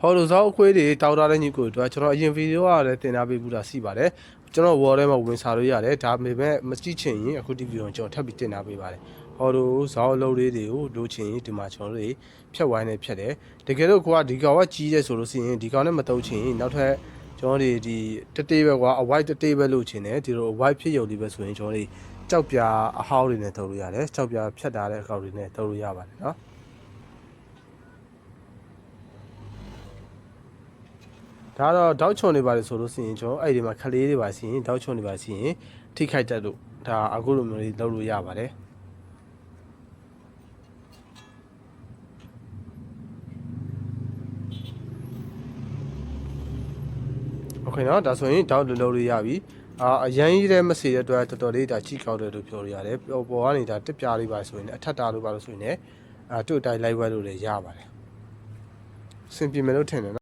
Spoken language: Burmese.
ဟောလိုစောအခွေးတွေတောက်ထားတဲ့ညီကိုတို့ကျွန်တော်အရင်ဗီဒီယိုကလည်းတင်ထားပေးဘူးတာရှိပါတယ်ကျွန်တော် wall ထဲမှာဝင်စားလို့ရတယ်ဒါပေမဲ့မကြည့်ချင်ရင်အခုဒီဗီဒီယိုကျွန်တော်ထပ်ပြီးတင်ထားပေးပါတယ်ဟောလိုဇောက်အလုပ်လေးတွေကိုလိုချင်ရင်ဒီမှာကျွန်တော်တို့ဖြတ်ဝိုင်းနေဖြတ်တယ်တကယ်လို့ကိုကဒီကောင်ကကြီးရဲဆိုလို့ရှိရင်ဒီကောင်နဲ့မတုံးချင်ရင်နောက်ထပ်ကျွန်တော်တို့ဒီတတေးပဲကွာအဝိုက်တတေးပဲလို့ချင်တယ်ဒီလိုအဝိုက်ဖြစ်ရုံလေးပဲဆိုရင်ကျွန်တော်တို့ကြောက်ပြာအဟောင်းတွေနဲ့တုံးလို့ရတယ်ကြောက်ပြာဖြတ်ထားတဲ့အကောက်တွေနဲ့တုံးလို့ရပါတယ်နော်ဒါတော့တောက်ချုံနေပါလေဆိုလို့ရှိရင်ကျွန်တော်အဲ့ဒီမှာခလေးတွေပါစီရင်တောက်ချုံနေပါစီရင်ထိခိုက်တတ်လို့ဒါအခုလိုမျိုးလေးလုပ်လို့ရပါတယ်โอเคเนาะဒါဆိုရင်တောက်လုပ်လို့ရပြီအရန်ကြီးတဲ့မစီတဲ့အတွက်တော်တော်လေးဒါကြီးကောက်တယ်လို့ပြောလို့ရတယ်ပေါ်ကနေဒါတက်ပြားလေးပါဆိုရင်အထက်တာလို့ပါလို့ဆိုရင်လည်းတို့အတိုင်းလိုက်ဝဲလို့လည်းရပါတယ်စင်ပြေမယ်လို့ထင်တယ်